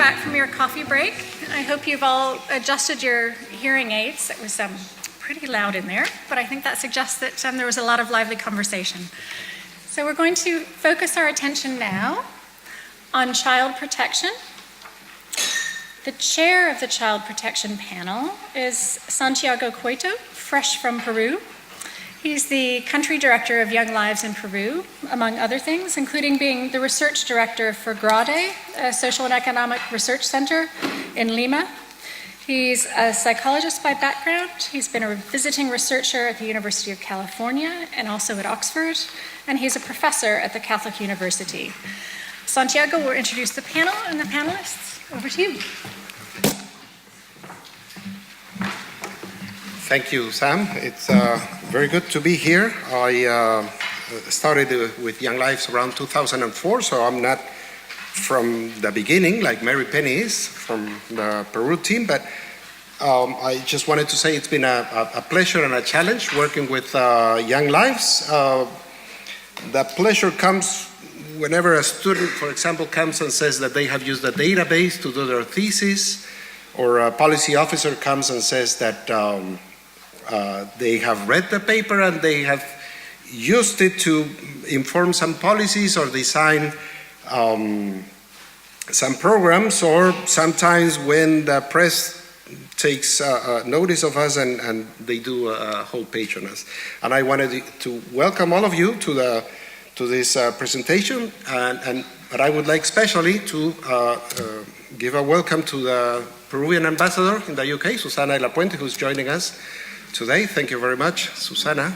back from your coffee break. I hope you've all adjusted your hearing aids. It was pretty loud in there, but I think that suggests that there was a lot of lively conversation. So we're going to focus our attention now on child protection. The chair of the Child Protection Panel is Santiago Cueto, fresh from Peru. He's the country director of Young Lives in Peru, among other things, including being the research director for GRADE, a social and economic research center in Lima. He's a psychologist by background. He's been a visiting researcher at the University of California and also at Oxford, and he's a professor at the Catholic University. Santiago will introduce the panel and the panelists. Over to you. Thank you, Sam. It's very good to be here. I started with Young Lives around 2004, so I'm not from the beginning like Mary Penny is from the Peru team, but I just wanted to say it's been a pleasure and a challenge working with Young Lives. The pleasure comes whenever a student, for example, comes and says that they have used a database to do their thesis, or a policy officer comes and says that they have read the paper and they have used it to inform some policies or design some programs, or sometimes when the press takes notice of us and they do a whole page on us. And I wanted to welcome all of you to this presentation, but I would like especially to give a welcome to the Peruvian ambassador in the UK, Susana de la Puente, who's joining us today. Thank you very much, Susana,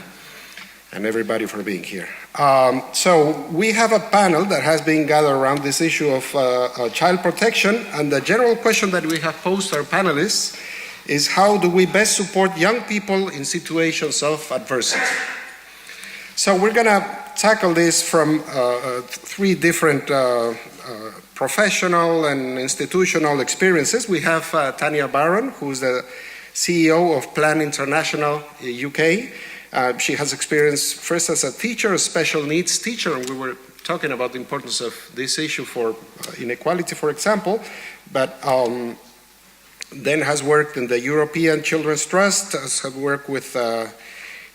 and everybody for being here. So we have a panel that has been gathered around this issue of child protection, and the general question that we have posed our panelists is how do we best support young people in situations of adversity? So we're going to tackle this from three different professional and institutional experiences. We have Tanya Barron, who's the CEO of Plan International UK. She has experience first as a teacher, a special needs teacher, and we were talking about the importance of this issue for inequality, for example, but then has worked in the European Children's Trust, has worked with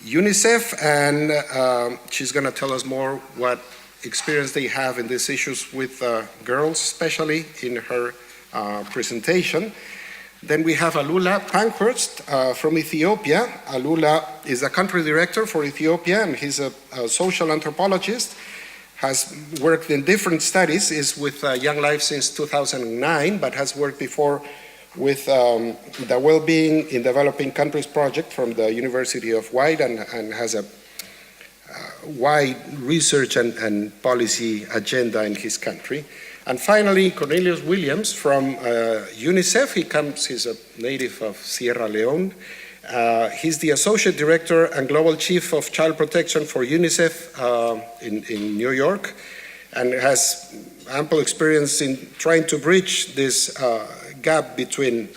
UNICEF, and she's going to tell us more what experience they have in these issues with girls, especially in her presentation. Then we have Alula Pankhurst from Ethiopia. Alula is a country director for Ethiopia, and he's a social anthropologist, has worked in different studies, is with Young Life since 2009, but has worked before with the Wellbeing in Developing Countries project from the University of White, and has a wide research and policy agenda in his country. And finally, Cornelius Williams from UNICEF. He's a native of Sierra Leone. He's the Associate Director and Global Chief of Child Protection for UNICEF in New York, and has ample experience in trying to bridge this gap between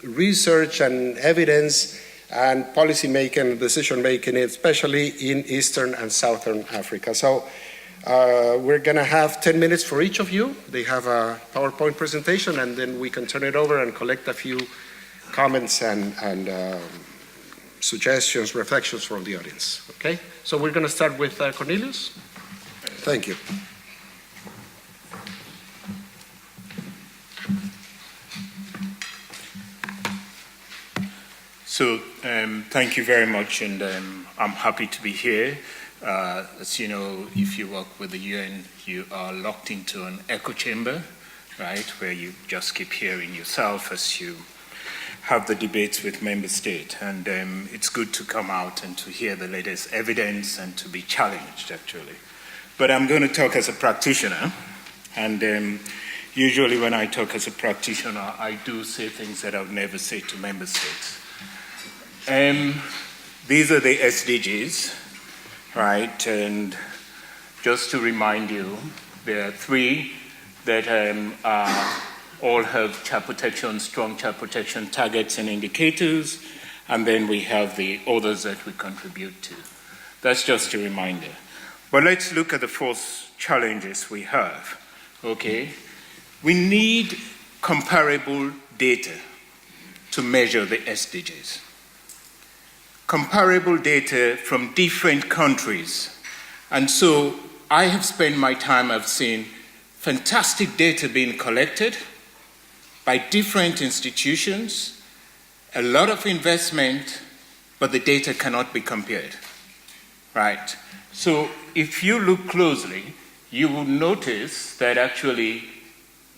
research and evidence and policy making and decision making, especially in Eastern and Southern Africa. So we're going to have 10 minutes for each of you. They have a PowerPoint presentation, and then we can turn it over and collect a few comments and suggestions, reflections from the audience. Okay? So we're going to start with Cornelius. Thank you. So thank you very much, and I'm happy to be here. As you know, if you work with the UN, you are locked into an echo chamber, right, where you just keep hearing yourself as you have the debates with member states. And it's good to come out and to hear the latest evidence and to be challenged, actually. But I'm going to talk as a practitioner, and usually when I talk as a practitioner, I do say things that I would never say to member states. These are the SDGs, right? And just to remind you, there are three that all have child protection, strong child protection targets and indicators, and then we have the others that we contribute to. That's just a reminder. But let's look at the four challenges we have, okay? We need comparable data to measure the SDGs. Comparable data from different countries. And so I have spent my time, I've seen fantastic data being collected by different institutions, a lot of investment, but the data cannot be compared, right? So if you look closely, you will notice that actually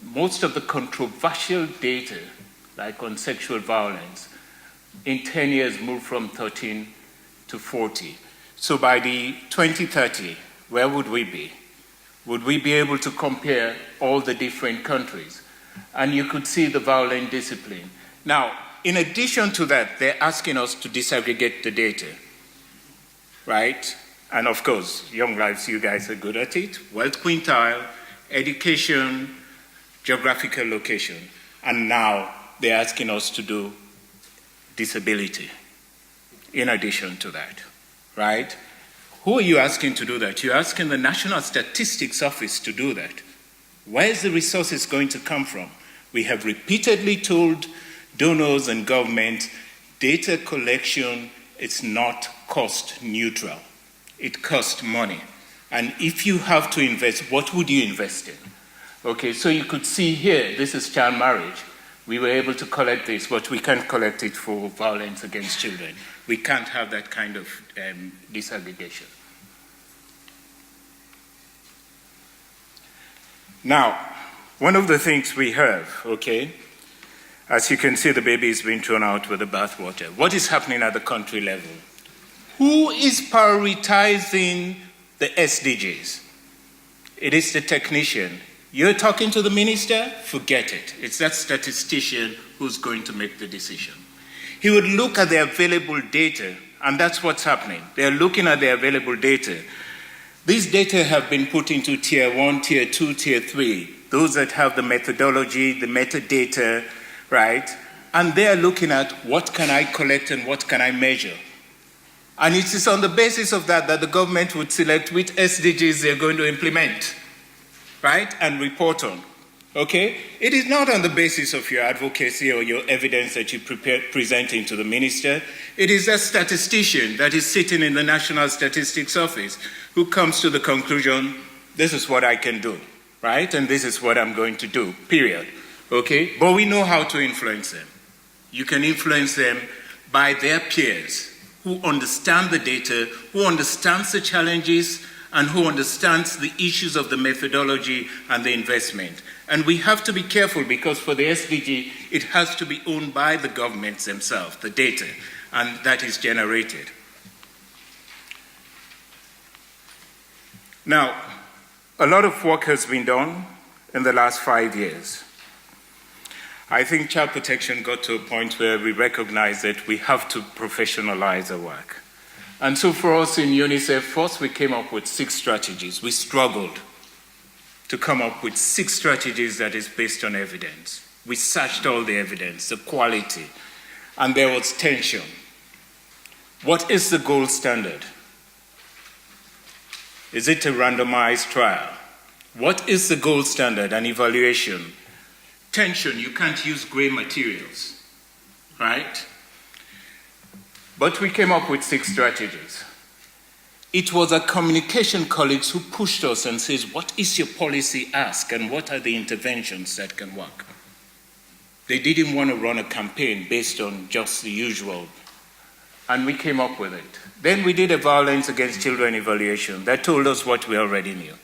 most of the controversial data, like on sexual violence, in 10 years moved from 13 to 40. So by the 2030, where would we be? Would we be able to compare all the different countries? And you could see the violent discipline. Now, in addition to that, they're asking us to disaggregate the data, right? And of course, Young Lives, you guys are good at it. Wealth quintile, education, geographical location. And now they're asking us to do disability in addition to that, right? Who are you asking to do that? You're asking the National Statistics Office to do that. Where is the resources going to come from? We have repeatedly told donors and government data collection is not cost neutral. It costs money. And if you have to invest, what would you invest in? Okay, so you could see here, this is child marriage. We were able to collect this, but we can't collect it for violence against children. We can't have that kind of disaggregation. Now, one of the things we have, okay, as you can see, the baby is being thrown out with the bathwater. What is happening at the country level? Who is prioritizing the SDGs? It is the technician. You're talking to the minister? Forget it. It's that statistician who's going to make the decision. He would look at the available data, and that's what's happening. They're looking at the available data. These data have been put into tier 1, tier 2, tier 3, those that have the methodology, the metadata, right? And they're looking at what can I collect and what can I measure. And it is on the basis of that that the government would select which SDGs they're going to implement, right? And report on, okay? It is not on the basis of your advocacy or your evidence that you presenting to the minister. It is a statistician that is sitting in the National Statistics Office who comes to the conclusion, this is what I can do, right? And this is what I'm going to do, period, okay? But we know how to influence them. You can influence them by their peers who understand the data, who understands the challenges, and who understands the issues of the methodology and the investment. And we have to be careful because for the SDG, it has to be owned by the governments themselves, the data, and that is generated. Now, a lot of work has been done in the last 5 years. I think child protection got to a point where we recognize that we have to professionalize our work. And so for us in UNICEF, first we came up with 6 strategies. We struggled to come up with 6 strategies that is based on evidence. We searched all the evidence, the quality, and there was tension. What is the gold standard? Is it a randomized trial? What is the gold standard and evaluation? Tension, you can't use gray materials, right? But we came up with 6 strategies. It was our communication colleagues who pushed us and says, what is your policy ask and what are the interventions that can work? They didn't want to run a campaign based on just the usual, and we came up with it. Then we did a violence against children evaluation that told us what we already knew.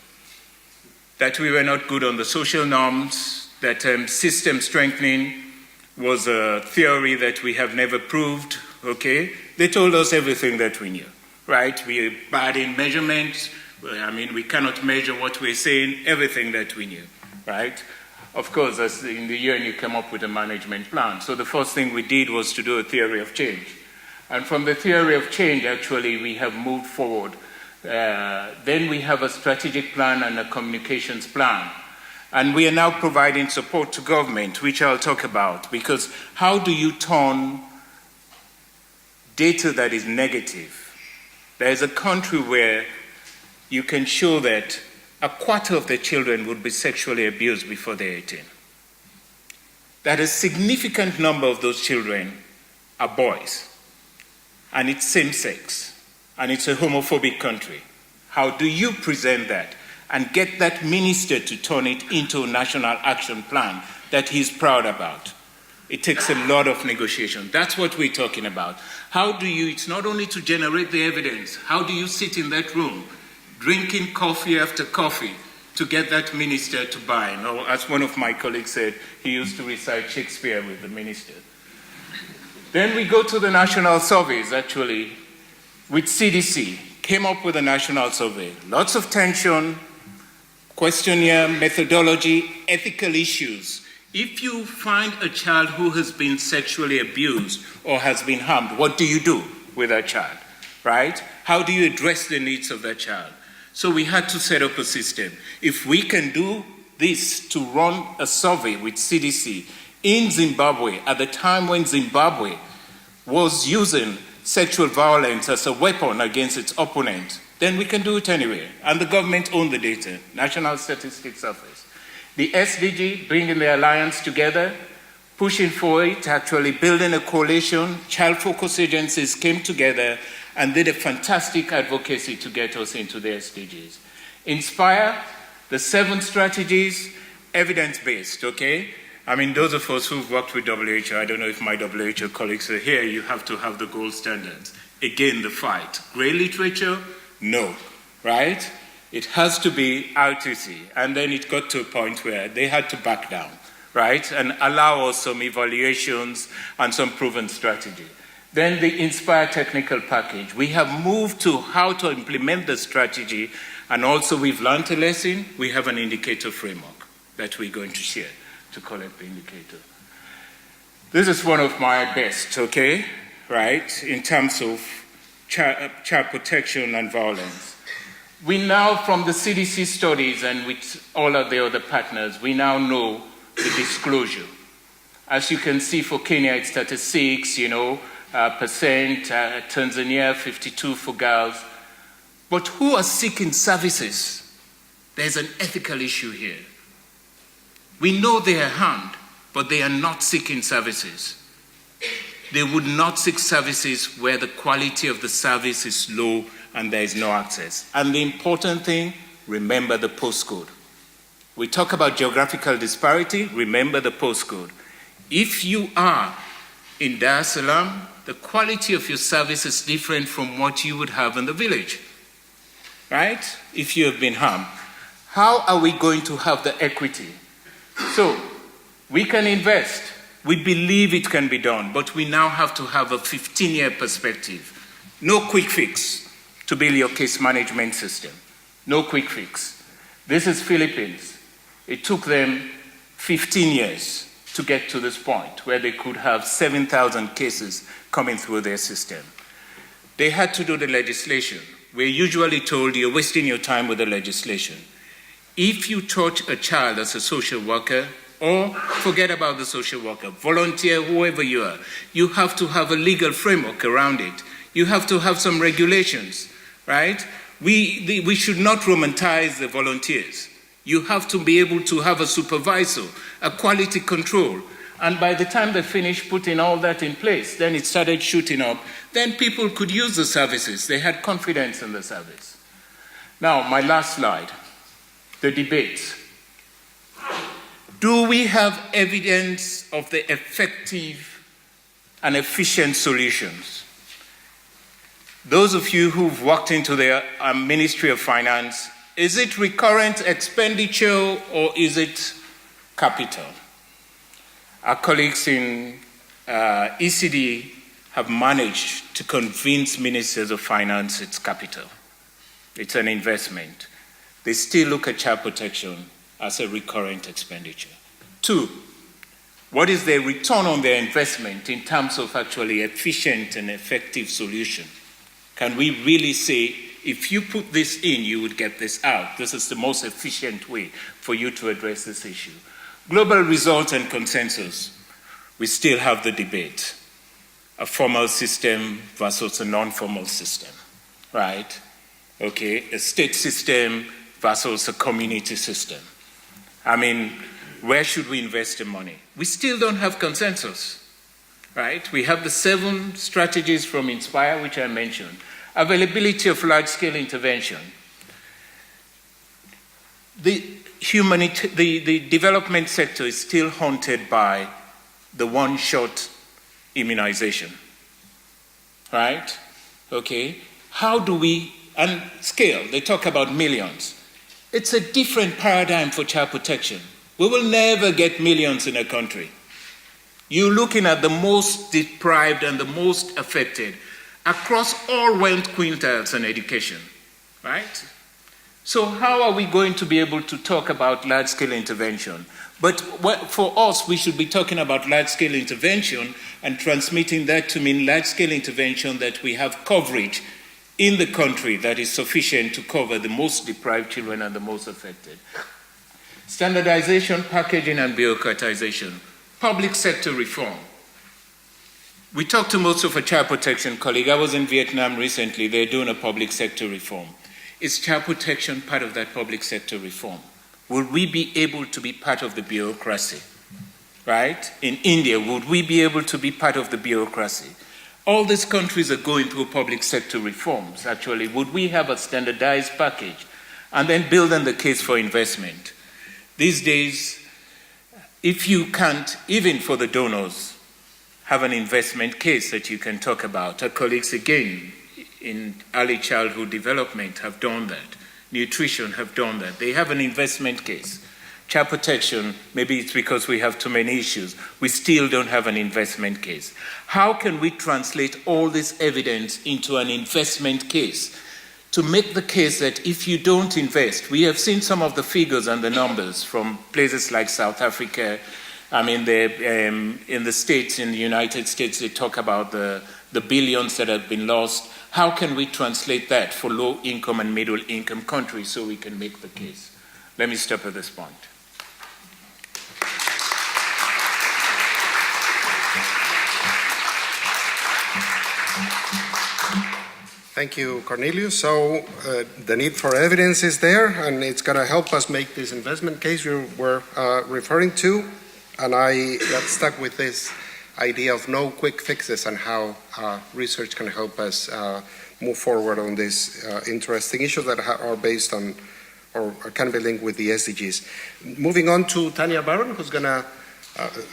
That we were not good on the social norms, that system strengthening was a theory that we have never proved, okay? They told us everything that we knew, right? We are bad in measurement. I mean, we cannot measure what we're saying, everything that we knew, right? Of course, as in the UN, you come up with a management plan. So the first thing we did was to do a theory of change. And from the theory of change, actually, we have moved forward. Then we have a strategic plan and a communications plan. And we are now providing support to government, which I'll talk about, because how do you turn data that is negative? There is a country where you can show that a quarter of the children would be sexually abused before they're 18. That a significant number of those children are boys. And it's same-sex. And it's a homophobic country. How do you present that and get that minister to turn it into a national action plan that he's proud about? It takes a lot of negotiation. That's what we're talking about. How do you, it's not only to generate the evidence, how do you sit in that room drinking coffee after coffee to get that minister to buy? Or as one of my colleagues said, he used to recite Shakespeare with the minister. Then we go to the national surveys, actually, with CDC, came up with a national survey. Lots of tension, questionnaire, methodology, ethical issues. If you find a child who has been sexually abused or has been harmed, what do you do with that child, right? How do you address the needs of that child? So we had to set up a system. If we can do this to run a survey with CDC in Zimbabwe, at the time when Zimbabwe was using sexual violence as a weapon against its opponent, then we can do it anywhere. And the government owned the data, National Statistics Office. The SDG, bringing the alliance together, pushing for it, actually building a coalition, child focus agencies came together and did a fantastic advocacy to get us into the SDGs. Inspire, the 7 strategies, evidence-based, okay? I mean, those of us who've worked with WHO, I don't know if my WHO colleagues are here, you have to have the gold standards. Again, the fight. Grey literature? No, right? It has to be RTC. And then it got to a point where they had to back down, right? And allow us some evaluations and some proven strategy. Then the Inspire technical package. We have moved to how to implement the strategy, and also we've learned a lesson. We have an indicator framework that we're going to share to collect the indicator. This is one of my best, okay, right, in terms of child protection and violence. We now, from the CDC studies and with all of the other partners, we now know the disclosure. As you can see, for Kenya, it's 36, percent, Tanzania, 52 for girls. But who are seeking services? There's an ethical issue here. We know they are harmed, but they are not seeking services. They would not seek services where the quality of the service is low and there is no access. And the important thing, remember the postcode. We talk about geographical disparity, remember the postcode. If you are in Dar es Salaam, the quality of your service is different from what you would have in the village, right? If you have been harmed. How are we going to have the equity? So, we can invest. We believe it can be done, but we now have to have a 15-year perspective. No quick fix to build your case management system. No quick fix. This is Philippines. It took them 15 years to get to this point where they could have 7,000 cases coming through their system. They had to do the legislation. We're usually told you're wasting your time with the legislation. If you touch a child as a social worker, or forget about the social worker, volunteer, whoever you are, you have to have a legal framework around it. You have to have some regulations, right? We should not romanticize the volunteers. You have to be able to have a supervisor, a quality control. And by the time they finished putting all that in place, then it started shooting up. Then people could use the services. They had confidence in the service. Now, my last slide, the debate. Do we have evidence of the effective and efficient solutions? Those of you who've walked into the Ministry of Finance, is it recurrent expenditure or is it capital? Our colleagues in ECD have managed to convince ministers of finance it's capital. It's an investment. They still look at child protection as a recurrent expenditure. 2, what is their return on their investment in terms of actually efficient and effective solution? Can we really say, if you put this in, you would get this out? This is the most efficient way for you to address this issue. Global results and consensus. We still have the debate. A formal system versus a non-formal system, right? Okay, a state system versus a community system. I mean, where should we invest the money? We still don't have consensus, right? We have the 7 strategies from Inspire, which I mentioned. Availability of large-scale intervention. The development sector is still haunted by the one-shot immunization, right? Okay, how do we, and scale, they talk about millions. It's a different paradigm for child protection. We will never get millions in a country. You're looking at the most deprived and the most affected across all wealth quintiles and education, right? So how are we going to be able to talk about large-scale intervention? But for us, we should be talking about large-scale intervention and transmitting that to mean large-scale intervention that we have coverage in the country that is sufficient to cover the most deprived children and the most affected. Standardization, packaging, and bureaucratization. Public sector reform. We talked to most of our child protection colleagues. I was in Vietnam recently. They're doing a public sector reform. Is child protection part of that public sector reform? Will we be able to be part of the bureaucracy? Right? In India, would we be able to be part of the bureaucracy? All these countries are going through public sector reforms, actually. Would we have a standardized package? And then building the case for investment. These days, if you can't, even for the donors, have an investment case that you can talk about. Our colleagues, again, in early childhood development have done that. Nutrition have done that. They have an investment case. Child protection, maybe it's because we have too many issues. We still don't have an investment case. How can we translate all this evidence into an investment case to make the case that if you don't invest, we have seen some of the figures and the numbers from places like South Africa. I mean, in the States, in the United States, they talk about the billions that have been lost. How can we translate that for low-income and middle-income countries so we can make the case? Let me stop at this point. Thank you, Cornelius. So the need for evidence is there, and it's going to help us make this investment case you were referring to. And I got stuck with this idea of no quick fixes and how research can help us move forward on these interesting issues that are based on or can be linked with the SDGs. Moving on to Tanya Barron, who's going to,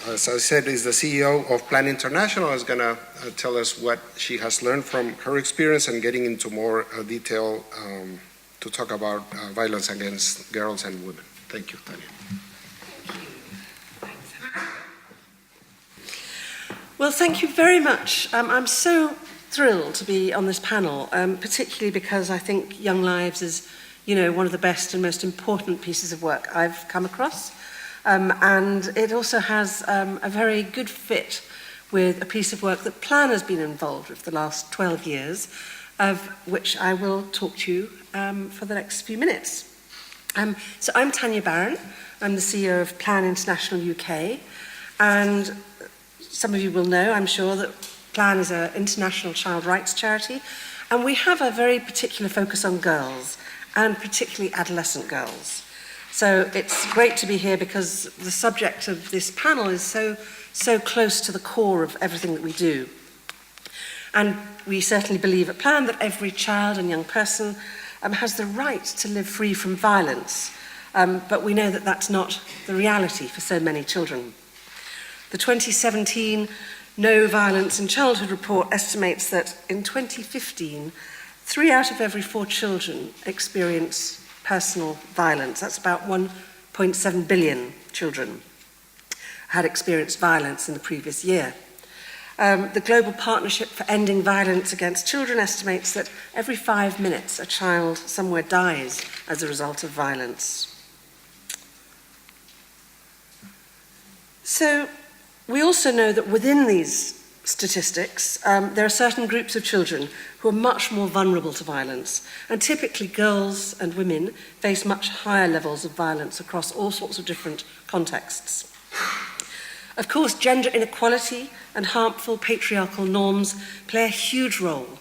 as I said, is the CEO of Plan International, is going to tell us what she has learned from her experience and getting into more detail to talk about violence against girls and women. Thank you, Tanya. Well, thank you very much. I'm so thrilled to be on this panel, particularly because I think Young Lives is, one of the best and most important pieces of work I've come across. And it also has a very good fit with a piece of work that Plan has been involved with for the last 12 years, of which I will talk to you for the next few minutes. So I'm Tanya Barron. I'm the CEO of Plan International UK. And some of you will know, I'm sure, that Plan is an international child rights charity, and we have a very particular focus on girls, and particularly adolescent girls. So it's great to be here because the subject of this panel is so close to the core of everything that we do. And we certainly believe at Plan that every child and young person has the right to live free from violence, but we know that that's not the reality for so many children. The 2017 No Violence in Childhood report estimates that in 2015, 3 out of every 4 children experience personal violence. That's about 1.7 billion children had experienced violence in the previous year. The Global Partnership for Ending Violence Against Children estimates that every 5 minutes a child somewhere dies as a result of violence. So, we also know that within these statistics, there are certain groups of children who are much more vulnerable to violence, and typically girls and women face much higher levels of violence across all sorts of different contexts. Of course, gender inequality and harmful patriarchal norms play a huge role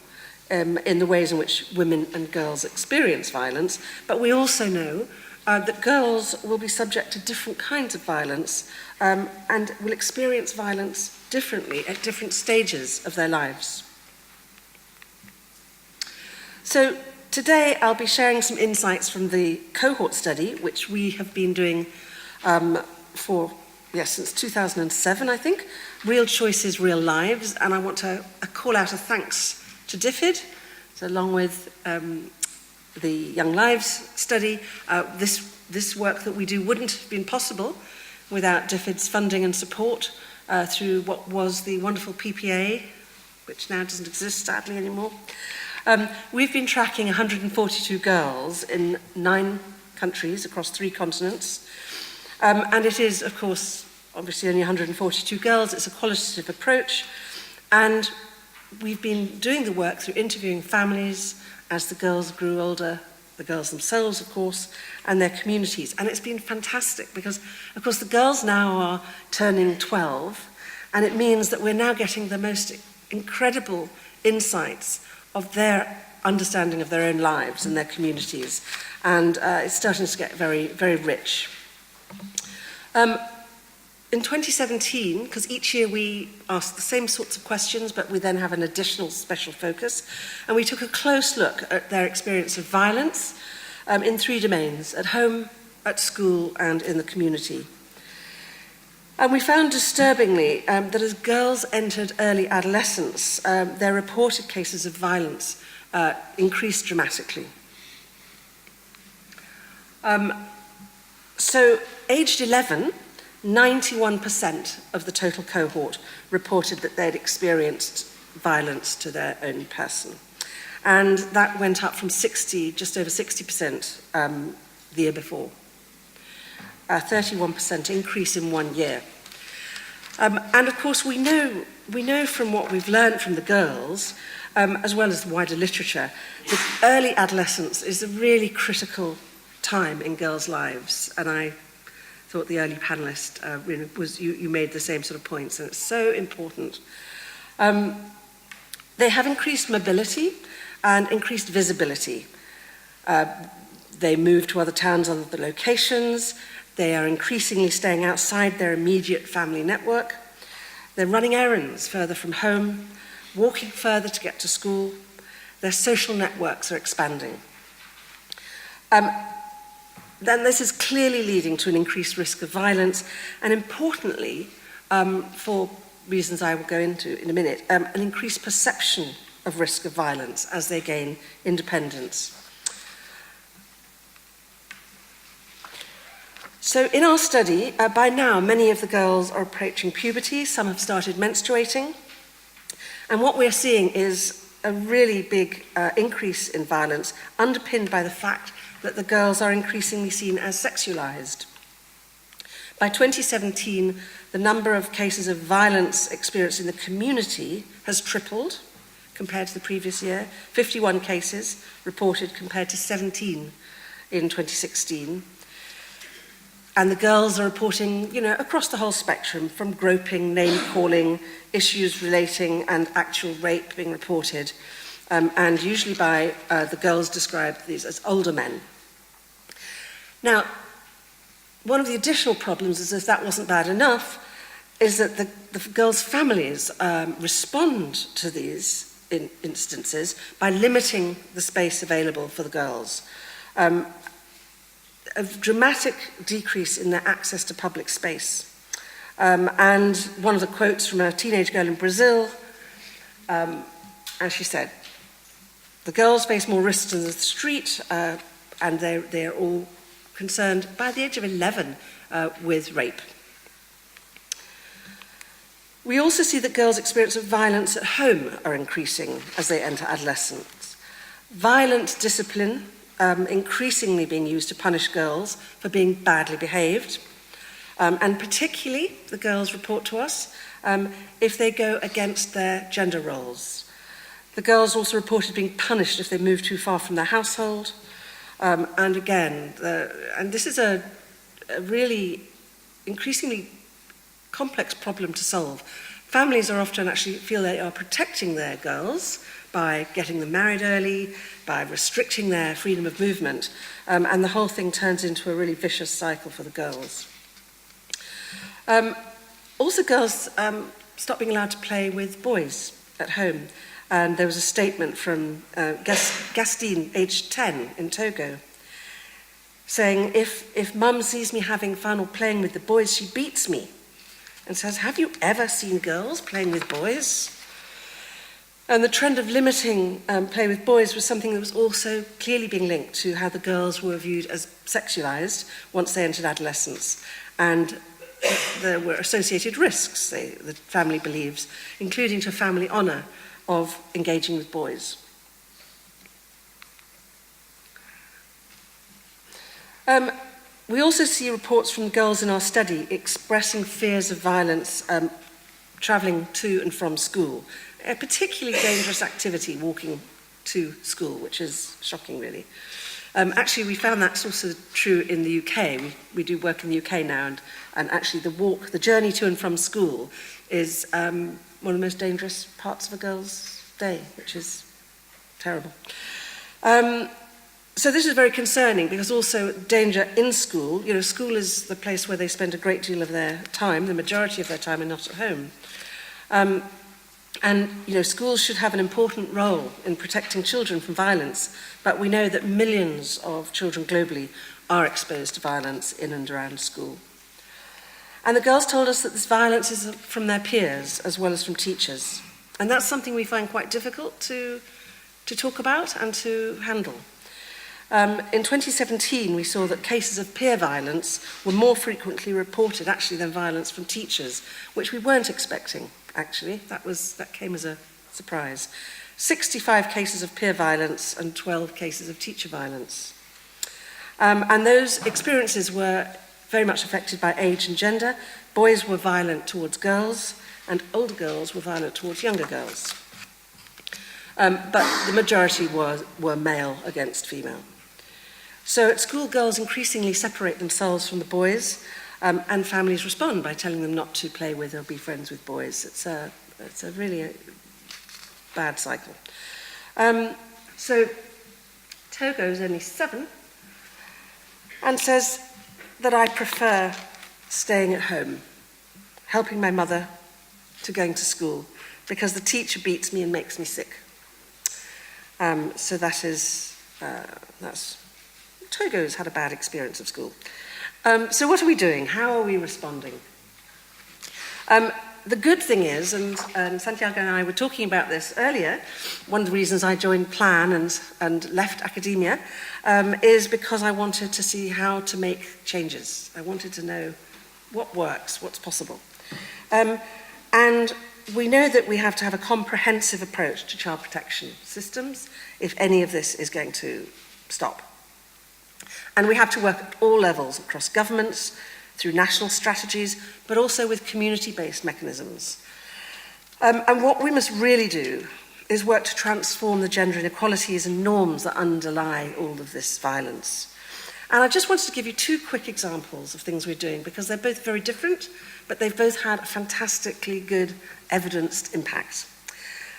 in the ways in which women and girls experience violence, but we also know that girls will be subject to different kinds of violence and will experience violence differently at different stages of their lives. So today I'll be sharing some insights from the cohort study, which we have been doing since 2007, I think. Real Choices, Real Lives, and I want to call out a thanks to DFID, so along with the Young Lives study. This work that we do wouldn't have been possible without DFID's funding and support through what was the wonderful PPA, which now doesn't exist sadly anymore. We've been tracking 142 girls in 9 countries across 3 continents. And it is, of course, obviously only 142 girls. It's a qualitative approach. And we've been doing the work through interviewing families as the girls grew older, the girls themselves, of course, and their communities. And it's been fantastic because, of course, the girls now are turning 12, and it means that we're now getting the most incredible insights of their understanding of their own lives and their communities. And it's starting to get very, very rich. In 2017, because each year we ask the same sorts of questions, but we then have an additional special focus, and we took a close look at their experience of violence in 3 domains: at home, at school, and in the community. And we found disturbingly that as girls entered early adolescence, their reported cases of violence increased dramatically. So, aged 11, 91% of the total cohort reported that they'd experienced violence to their own person. And that went up from just over 60% the year before. A 31% increase in 1 year. And of course, we know from what we've learned from the girls, as well as the wider literature, that early adolescence is a really critical time in girls' lives. And I thought the early panellist you made the same sort of points, and it's so important. They have increased mobility and increased visibility. They move to other towns, other locations. They are increasingly staying outside their immediate family network. They're running errands further from home, walking further to get to school. Their social networks are expanding. Then this is clearly leading to an increased risk of violence, and importantly, for reasons I will go into in a minute, an increased perception of risk of violence as they gain independence. So in our study, by now, many of the girls are approaching puberty. Some have started menstruating. And what we're seeing is a really big increase in violence, underpinned by the fact that the girls are increasingly seen as sexualized. By 2017, the number of cases of violence experienced in the community has tripled compared to the previous year. 51 cases reported compared to 17 in 2016. And the girls are reporting, across the whole spectrum, from groping, name-calling, issues relating, and actual rape being reported. And usually by the girls describe these as older men. Now, one of the additional problems is, if that wasn't bad enough, is that the girls' families respond to these instances by limiting the space available for the girls. A dramatic decrease in their access to public space. And one of the quotes from a teenage girl in Brazil, as she said, the girls face more risks in the street, and they're all concerned by the age of 11 with rape. We also see that girls' experience of violence at home are increasing as they enter adolescence. Violent discipline increasingly being used to punish girls for being badly behaved, and particularly, the girls report to us, if they go against their gender roles. The girls also reported being punished if they moved too far from their household, and again, and this is a really increasingly complex problem to solve. Families are often actually feel they are protecting their girls by getting them married early, by restricting their freedom of movement, and the whole thing turns into a really vicious cycle for the girls. Also, girls stopped being allowed to play with boys at home, and there was a statement from Gastine, aged 10, in Togo, saying, if mum sees me having fun or playing with the boys, she beats me, and says, have you ever seen girls playing with boys? And the trend of limiting play with boys was something that was also clearly being linked to how the girls were viewed as sexualized once they entered adolescence. And there were associated risks, the family believes, including to family honor of engaging with boys. We also see reports from girls in our study expressing fears of violence travelling to and from school. A particularly dangerous activity, walking to school, which is shocking, really. Actually, we found that's also true in the UK. We do work in the UK now, and actually the journey to and from school is one of the most dangerous parts of a girl's day, which is terrible. So this is very concerning, because also danger in school. You know, school is the place where they spend a great deal of their time, the majority of their time, and not at home. And, you know, schools should have an important role in protecting children from violence, but we know that millions of children globally are exposed to violence in and around school. And the girls told us that this violence is from their peers as well as from teachers. And that's something we find quite difficult to talk about and to handle. In 2017, we saw that cases of peer violence were more frequently reported, actually, than violence from teachers, which we weren't expecting, actually. That came as a surprise. 65 cases of peer violence and 12 cases of teacher violence. And those experiences were very much affected by age and gender. Boys were violent towards girls, and older girls were violent towards younger girls. But the majority were male against female. So at school, girls increasingly separate themselves from the boys, and families respond by telling them not to play with or be friends with boys. It's a really bad cycle. So Togo is only 7 and says that I prefer staying at home, helping my mother to going to school, because the teacher beats me and makes me sick. So that's Togo's had a bad experience of school. So what are we doing? How are we responding? The good thing is, and Santiago and I were talking about this earlier, one of the reasons I joined Plan and left academia is because I wanted to see how to make changes. I wanted to know what works, what's possible. And we know that we have to have a comprehensive approach to child protection systems if any of this is going to stop. And we have to work at all levels, across governments, through national strategies, but also with community-based mechanisms. And what we must really do is work to transform the gender inequalities and norms that underlie all of this violence. And I just wanted to give you 2 quick examples of things we're doing, because they're both very different, but they've both had a fantastically good evidenced impact.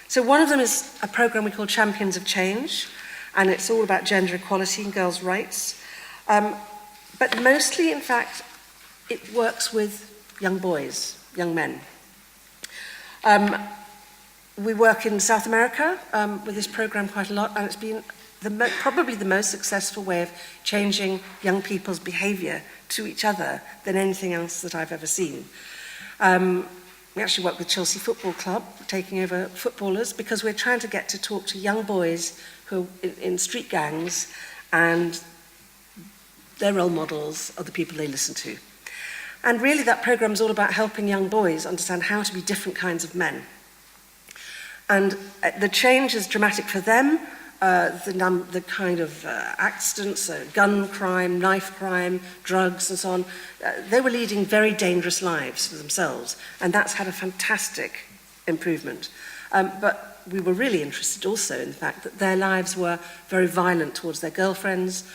So one of them is a program we call Champions of Change, and it's all about gender equality and girls' rights. But mostly, in fact, it works with young boys, young men. We work in South America with this program quite a lot, and it's been probably the most successful way of changing young people's behaviour to each other than anything else that I've ever seen. We actually work with Chelsea Football Club, taking over footballers, because we're trying to get to talk to young boys who are in street gangs, and their role models are the people they listen to. And really that program is all about helping young boys understand how to be different kinds of men. And the change is dramatic for them. The kind of accidents, gun crime, knife crime, drugs and so on, they were leading very dangerous lives for themselves, and that's had a fantastic improvement. But we were really interested also in the fact that their lives were very violent towards their girlfriends,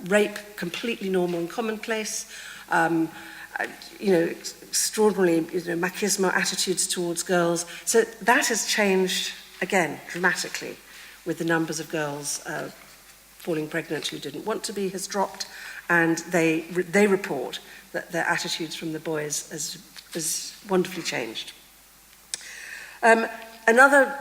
rape completely normal and commonplace, extraordinarily machismo attitudes towards girls. So that has changed again, dramatically, with the numbers of girls falling pregnant who didn't want to be has dropped, and they report that their attitudes from the boys has wonderfully changed. Another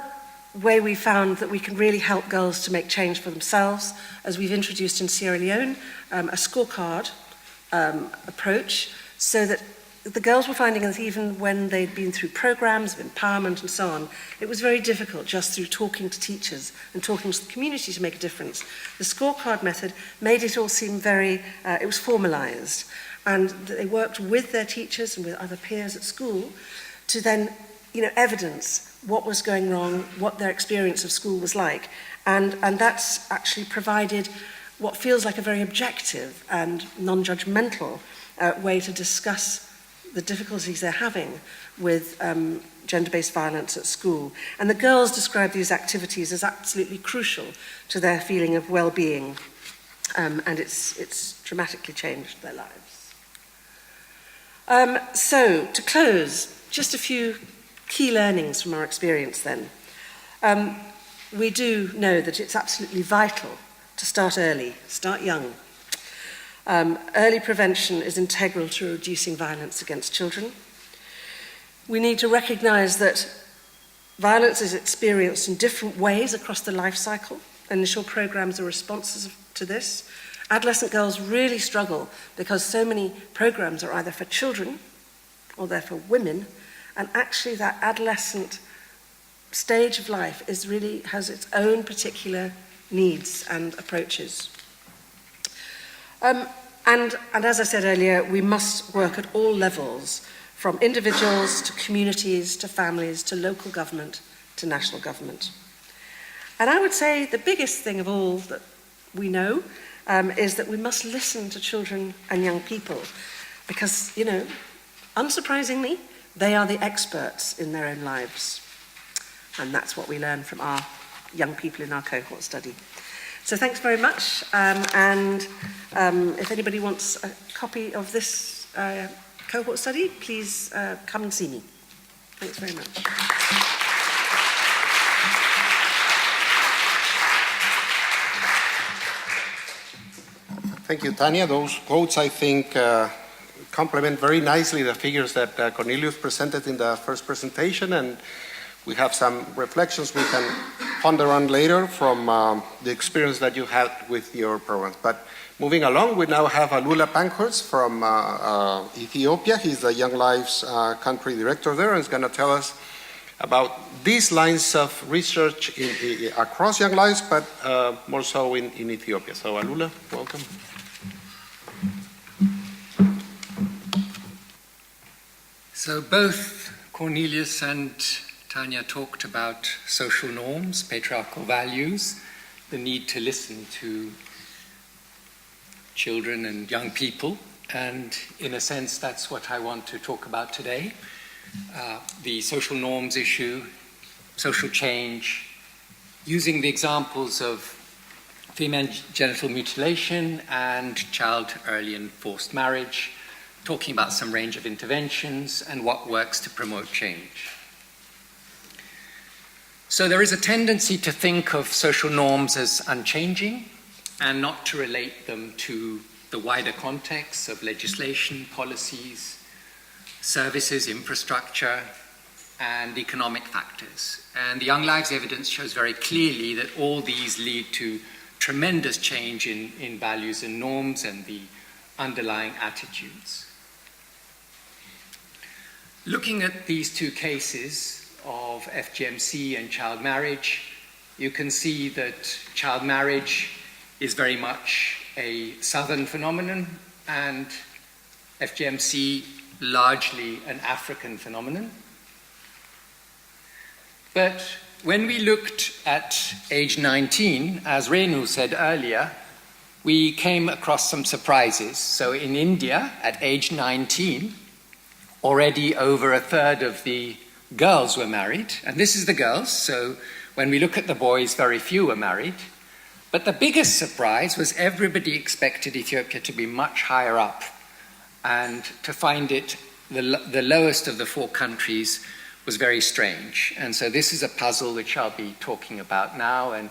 way we found that we can really help girls to make change for themselves, as we've introduced in Sierra Leone, a scorecard approach, so that the girls were finding that even when they'd been through programs of empowerment and so on, it was very difficult just through talking to teachers and talking to the community to make a difference. The scorecard method made it all seem very, it was formalized, and they worked with their teachers and with other peers at school to then, evidence what was going wrong, what their experience of school was like, and that's actually provided what feels like a very objective and non-judgmental way to discuss the difficulties they're having with gender-based violence at school. And the girls describe these activities as absolutely crucial to their feeling of well-being, and it's dramatically changed their lives. So, to close, just a few key learnings from our experience then. We do know that it's absolutely vital to start early, start young. Early prevention is integral to reducing violence against children. We need to recognise that violence is experienced in different ways across the life cycle, and ensure programmes are responsive to this. Adolescent girls really struggle because so many programmes are either for children or they're for women, and actually that adolescent stage of life has its own particular needs and approaches. And as I said earlier, we must work at all levels, from individuals to communities to families to local government to national government. And I would say the biggest thing of all that we know is that we must listen to children and young people, because, unsurprisingly, they are the experts in their own lives. And that's what we learn from our young people in our cohort study. So thanks very much, and if anybody wants a copy of this cohort study, please come and see me. Thanks very much. Thank you, Tanya. Those quotes, I think, complement very nicely the figures that Cornelius presented in the first presentation, and we have some reflections we can ponder on later from the experience that you had with your programs. But moving along, we now have Alula Pankhurst from Ethiopia. He's the Young Lives country director there, and is going to tell us about these lines of research across Young Lives, but more so in Ethiopia. So Alula, welcome. So both Cornelius and Tanya talked about social norms, patriarchal values, the need to listen to children and young people, and in a sense that's what I want to talk about today. The social norms issue, social change, using the examples of female genital mutilation and child early and forced marriage, talking about some range of interventions and what works to promote change. So there is a tendency to think of social norms as unchanging and not to relate them to the wider context of legislation, policies, services, infrastructure, and economic factors. And the Young Lives evidence shows very clearly that all these lead to tremendous change in values and norms and the underlying attitudes. Looking at these two cases of FGMC and child marriage, you can see that child marriage is very much a southern phenomenon and FGMC largely an African phenomenon. But when we looked at age 19, as Renu said earlier, we came across some surprises. So in India, at age 19, already over a third of the girls were married, and this is the girls, so when we look at the boys, very few were married. But the biggest surprise was everybody expected Ethiopia to be much higher up and to find it the lowest of the four countries was very strange. And so this is a puzzle which I'll be talking about now. And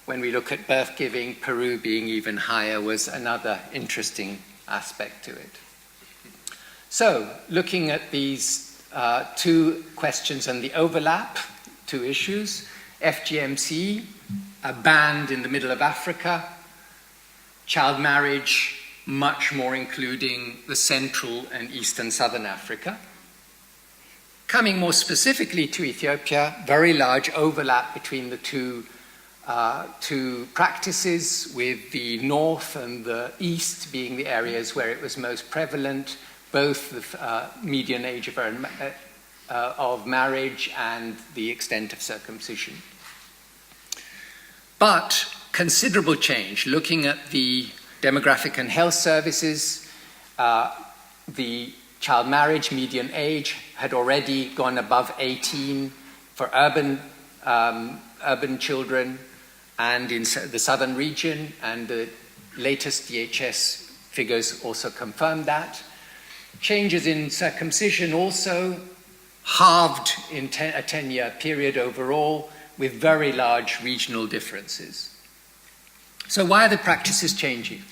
when we look at birth giving, Peru being even higher was another interesting aspect to it. So, looking at these two questions and the overlap, two issues, FGMC, banned in the middle of Africa, child marriage, much more including the Central and Eastern Southern Africa. Coming more specifically to Ethiopia, very large overlap between the two practices, with the north and the east being the areas where it was most prevalent, both the median age of marriage and the extent of circumcision. But considerable change. Looking at the demographic and health services, the child marriage median age had already gone above 18 for urban children and in the southern region, and the latest DHS figures also confirmed that. Changes in circumcision also halved in a 10-year period overall, with very large regional differences. So why are the practices changing?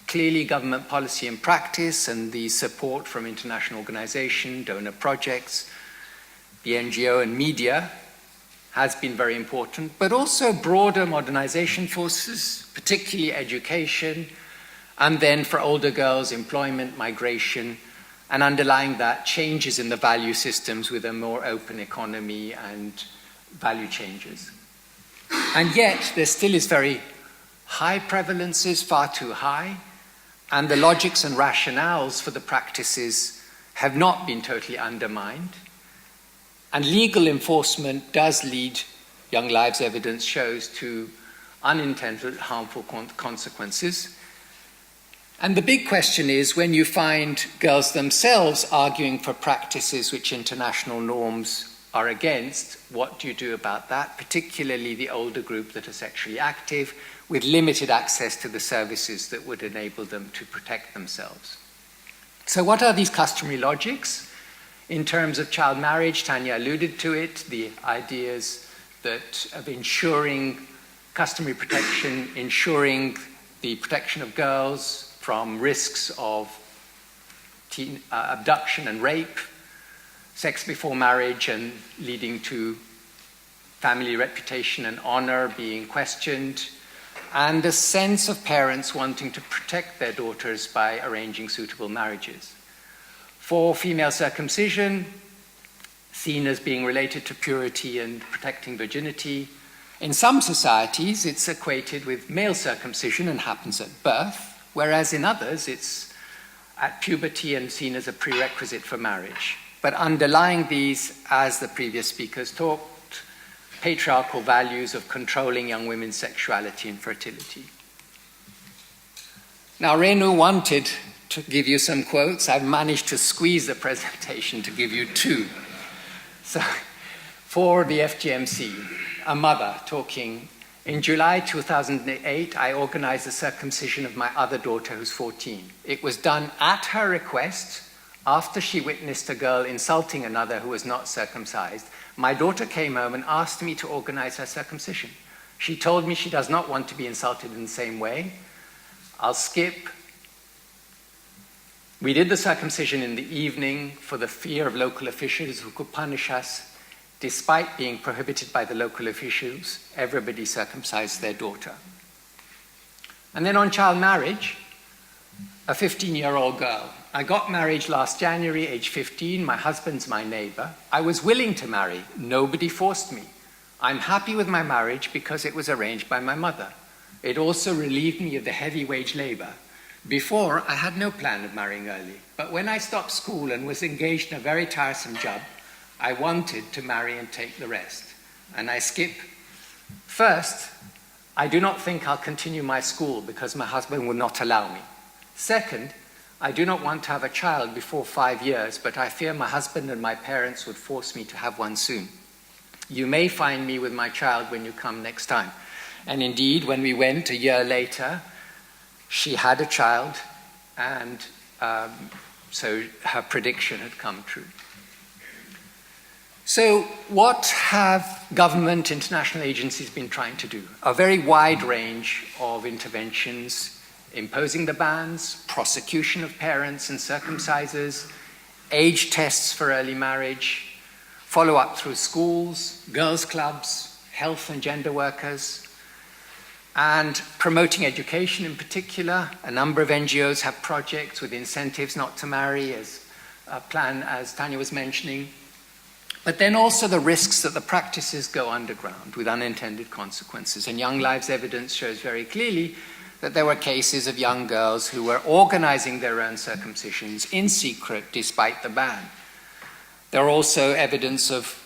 Clearly, government policy and practice and the support from international organizations, donor projects, the NGO and media has been very important, but also broader modernization forces, particularly education, and then for older girls, employment, migration, and underlying that, changes in the value systems with a more open economy and value changes. And yet, there still is very high prevalences, far too high, and the logics and rationales for the practices have not been totally undermined. And legal enforcement does lead, Young Lives evidence shows, to unintended harmful consequences. And the big question is, when you find girls themselves arguing for practices which international norms are against, what do you do about that? Particularly the older group that are sexually active, with limited access to the services that would enable them to protect themselves. So what are these customary logics? In terms of child marriage, Tanya alluded to it, the ideas that of ensuring customary protection, ensuring the protection of girls from risks of abduction and rape, sex before marriage and leading to family reputation and honor being questioned, and a sense of parents wanting to protect their daughters by arranging suitable marriages. For female circumcision, seen as being related to purity and protecting virginity, in some societies it's equated with male circumcision and happens at birth, whereas in others it's at puberty and seen as a prerequisite for marriage. But underlying these, as the previous speakers talked, patriarchal values of controlling young women's sexuality and fertility. Now, Renu wanted to give you some quotes. I've managed to squeeze the presentation to give you two. So, for the FGMC, a mother talking, in July 2008, I organized the circumcision of my other daughter who's 14. It was done at her request after she witnessed a girl insulting another who was not circumcised. My daughter came home and asked me to organize her circumcision. She told me she does not want to be insulted in the same way. I'll skip. We did the circumcision in the evening for the fear of local officials who could punish us. Despite being prohibited by the local officials, everybody circumcised their daughter. And then on child marriage, a 15-year-old girl. I got married last January, age 15. My husband's my neighbor. I was willing to marry. Nobody forced me. I'm happy with my marriage because it was arranged by my mother. It also relieved me of the heavy wage labor. Before, I had no plan of marrying early. But when I stopped school and was engaged in a very tiresome job, I wanted to marry and take the rest. And I skip. First, I do not think I'll continue my school because my husband will not allow me. Second, I do not want to have a child before 5 years, but I fear my husband and my parents would force me to have one soon. You may find me with my child when you come next time. And indeed, when we went a year later, she had a child, and so her prediction had come true. So what have government, international agencies been trying to do? A very wide range of interventions, imposing the bans, prosecution of parents and circumcisers, age tests for early marriage, follow-up through schools, girls' clubs, health and gender workers, and promoting education in particular. A number of NGOs have projects with incentives not to marry, as a plan, as Tanya was mentioning. But then also the risks that the practices go underground with unintended consequences. And Young Lives evidence shows very clearly that there were cases of young girls who were organizing their own circumcisions in secret despite the ban. There are also evidence of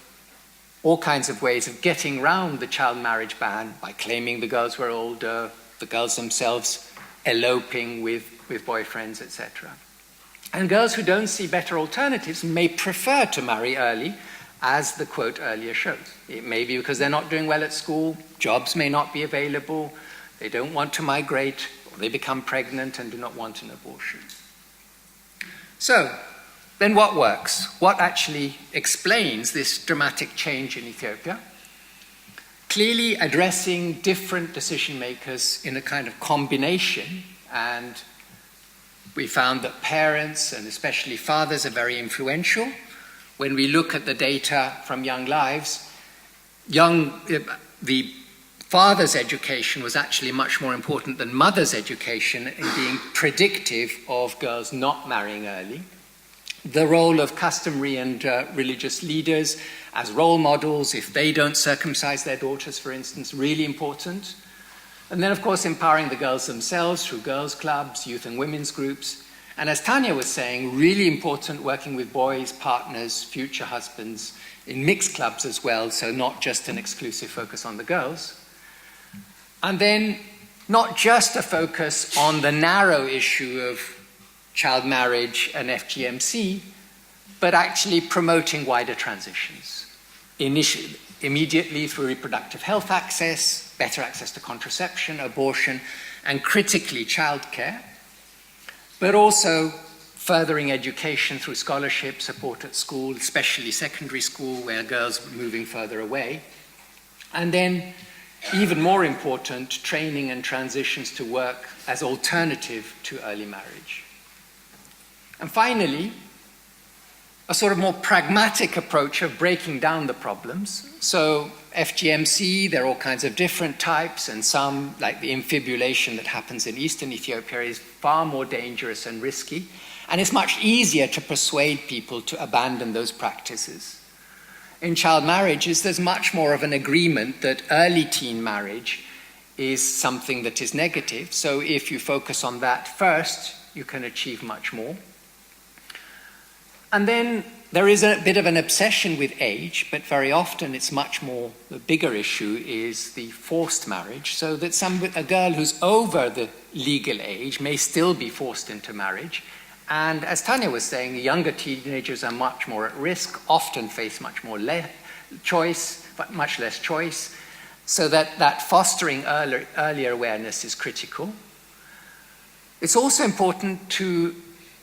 all kinds of ways of getting around the child marriage ban by claiming the girls were older, the girls themselves eloping with boyfriends, etc. And girls who don't see better alternatives may prefer to marry early, as the quote earlier shows. It may be because they're not doing well at school, jobs may not be available, they don't want to migrate, or they become pregnant and do not want an abortion. So, then what works? What actually explains this dramatic change in Ethiopia? Clearly addressing different decision makers in a kind of combination, and we found that parents and especially fathers are very influential. When we look at the data from Young Lives, the father's education was actually much more important than mother's education in being predictive of girls not marrying early. The role of customary and religious leaders as role models, if they don't circumcise their daughters, for instance, really important. And then, of course, empowering the girls themselves through girls' clubs, youth and women's groups. And as Tanya was saying, really important working with boys, partners, future husbands, in mixed clubs as well, so not just an exclusive focus on the girls. And then not just a focus on the narrow issue of child marriage and FGMC, but actually promoting wider transitions. Immediately through reproductive health access, better access to contraception, abortion, and critically childcare, but also furthering education through scholarship, support at school, especially secondary school, where girls are moving further away. And then, even more important, training and transitions to work as alternative to early marriage. And finally, a sort of more pragmatic approach of breaking down the problems. So FGMC, there are all kinds of different types, and some, like the infibulation that happens in eastern Ethiopia, is far more dangerous and risky. And it's much easier to persuade people to abandon those practices. In child marriages, there's much more of an agreement that early teen marriage is something that is negative. So if you focus on that first, you can achieve much more. And then there is a bit of an obsession with age, but very often it's much more, the bigger issue is the forced marriage, so that a girl who's over the legal age may still be forced into marriage. And as Tanya was saying, younger teenagers are much more at risk, often face much more choice, but much less choice, so that fostering earlier awareness is critical. It's also important to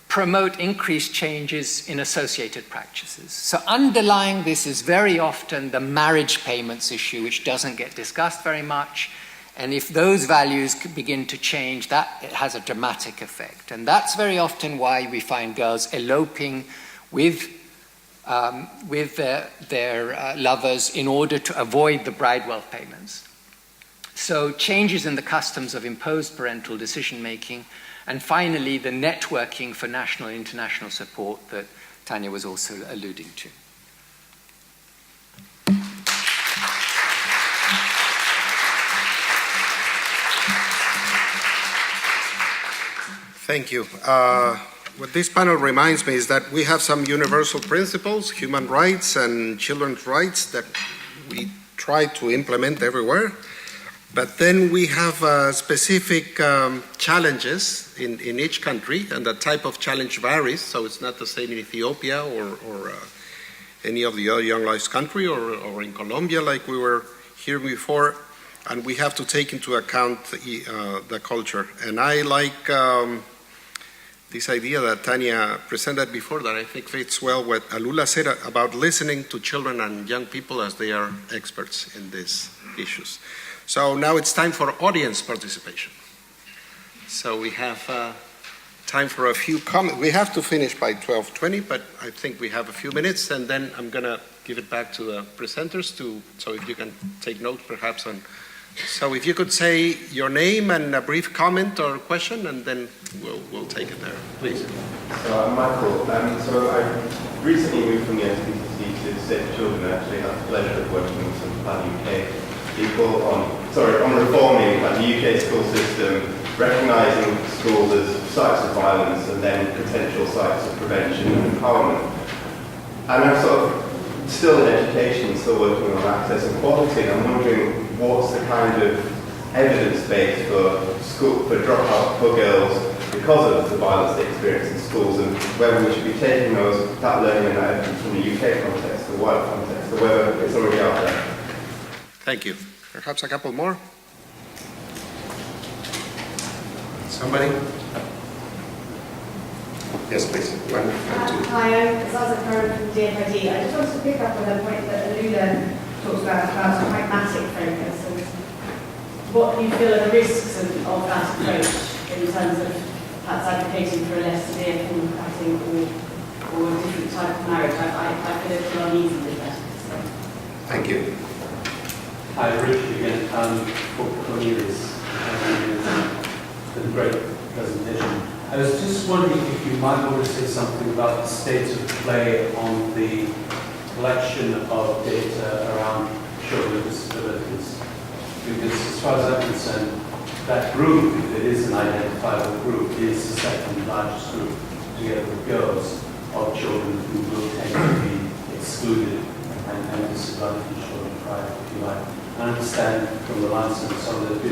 promote increased changes in associated practices. So underlying this is very often the marriage payments issue, which doesn't get discussed very much. And if those values begin to change, that it has a dramatic effect. And that's very often why we find girls eloping with their lovers in order to avoid the bride wealth payments. So changes in the customs of imposed parental decision-making. And finally, the networking for national and international support that Tanya was also alluding to. Thank you. What this panel reminds me is that we have some universal principles, human rights and children's rights, that we try to implement everywhere. But then we have specific challenges in each country, and the type of challenge varies, so it's not the same in Ethiopia or any of the other Young Lives country or in Colombia like we were here before, and we have to take into account the culture. And I like the this idea that Tanya presented before that I think fits well what Alula said about listening to children and young people as they are experts in these issues. So now it's time for audience participation. So we have time for a few comments. We have to finish by 12:20, but I think we have a few minutes, and then I'm going to give it back to the presenters so if you can take notes perhaps on. So if you could say your name and a brief comment or question, and then we'll take it there, please. So I'm Michael. So I recently moved from the SDGs to Save Children. I actually had the pleasure of working with some Plan UK people on reforming the UK school system, recognising schools as sites of violence and then potential sites of prevention and empowerment. And I'm sort of still in education, still working on access and quality, and I'm wondering what's the kind of evidence base for dropout for girls because of the violence they experience in schools, and whether we should be taking that learning and that evidence from the UK context, the wider context, or whether it's already out there. Thank you. Perhaps a couple more? Somebody? Yes, please. One, two. Hi, I'm Zaza Curran from DFID. I just wanted to pick up on a point that Alula talks about a pragmatic focus and what you feel are the risks of that approach in terms of perhaps advocating for a less severe form of cutting or a different type of marriage. I feel a little uneasy with that. So. Thank you. Hi, Richard again, for Cornelius. It's been a great presentation. I was just wondering if you might want to say something about the state of play on the collection of data around children with disabilities. Because as far as I'm concerned, that group, if it is an identifiable group, is the second largest group, together with girls, of children who will tend to be excluded and disadvantaged or deprived, if you like. I understand from the Lancet some of the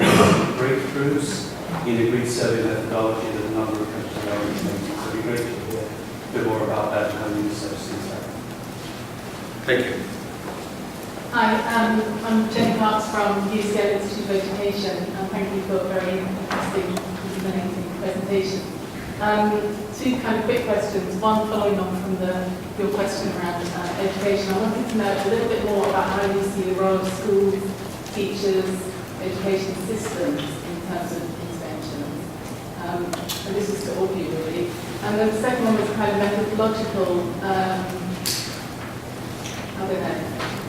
breakthroughs in agreed survey methodology that a number of countries are implementing. So it'd be great to hear a bit more about that and how UNICEF sees that. Thank you. Hi, I'm Jen Parks from UCL Institute of Education, and thank you for a very interesting, illuminating presentation. Two kind of quick questions. One following on from your question around education. I wanted to know a little bit more about how you see the role of schools, teachers, education systems in terms of interventions. And this is to all of you really. And then the second one was kind of methodological, I don't know,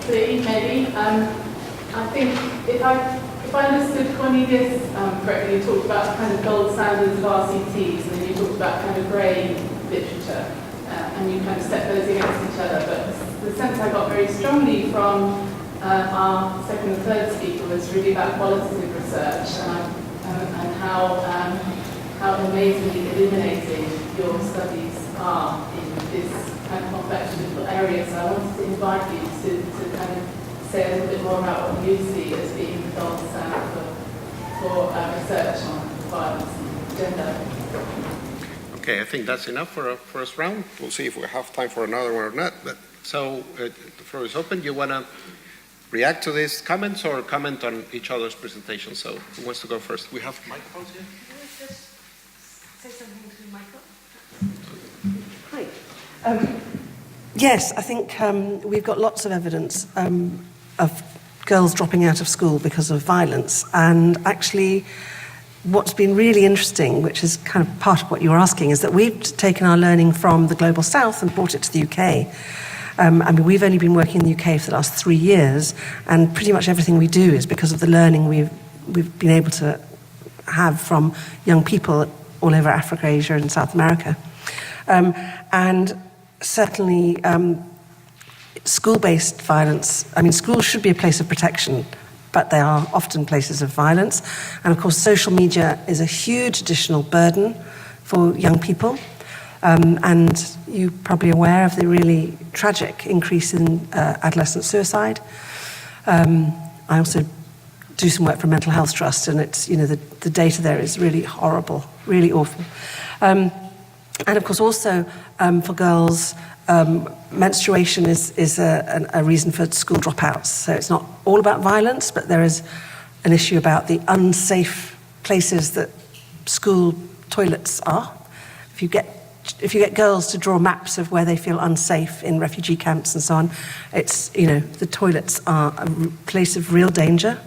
maybe. I think if I understood Cornelius correctly, you talked about kind of gold standards of RCTs, and then you talked about kind of grey literature, and you kind of set those against each other. But the sense I got very strongly from our second and third speaker was really about qualitative research and how amazingly illuminating your studies are in this kind of complex and difficult area. So I wanted to invite you to kind of say a little bit more about what you see as being the gold standard for research on violence and gender. Okay, I think that's enough for a first round. We'll see if we have time for another one or not. But so the floor is open. You want to react to these comments or comment on each other's presentation? So who wants to go first? We have microphones here. Can I just say something to Michael? Hi. Yes, I think we've got lots of evidence of girls dropping out of school because of violence. And actually, what's been really interesting, which is kind of part of what you were asking, is that we've taken our learning from the Global South and brought it to the UK. I mean, we've only been working in the UK for the last 3 years, and pretty much everything we do is because of the learning we've been able to have from young people all over Africa, Asia, and South America. And certainly, school-based violence, I mean, schools should be a place of protection, but they are often places of violence. And of course, social media is a huge additional burden for young people. And you're probably aware of the really tragic increase in adolescent suicide. I also do some work for Mental Health Trust, and it's, you know, the data there is really horrible, really awful. And of course, also for girls, menstruation is a reason for school dropouts. So it's not all about violence, but there is an issue about the unsafe places that school toilets are. if you get girls to draw maps of where they feel unsafe in refugee camps and so on, it's, the toilets are a place of real danger.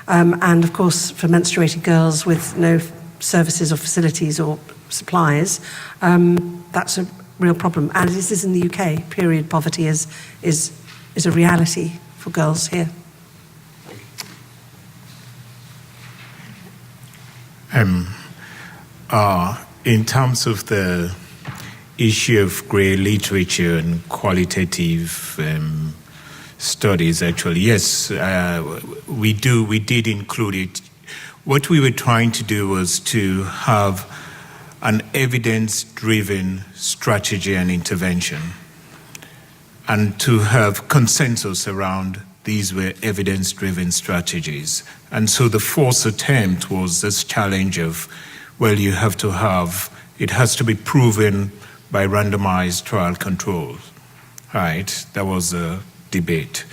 And of course, for menstruating girls with no services or facilities or supplies, that's a real problem. And this is in the UK. Period poverty is a reality for girls here. In terms of the issue of grey literature and qualitative studies, actually, yes, we did include it. What we were trying to do was to have an evidence-driven strategy and intervention, and to have consensus around these were evidence-driven strategies. And so the fourth attempt was this challenge of, well, it has to be proven by randomized trial controls, right? That was a debate.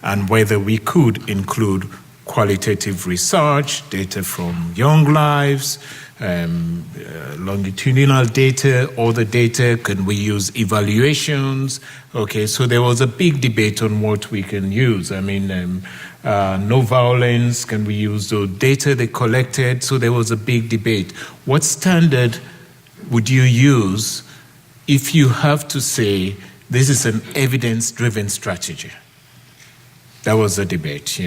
And whether we could include qualitative research, data from young lives, longitudinal data, other data, can we use evaluations? Okay, so there was a big debate on what we can use. I mean, no violence, can we use the data they collected? So there was a big debate. What standard would you use if you have to say this is an evidence-driven strategy? That was a debate,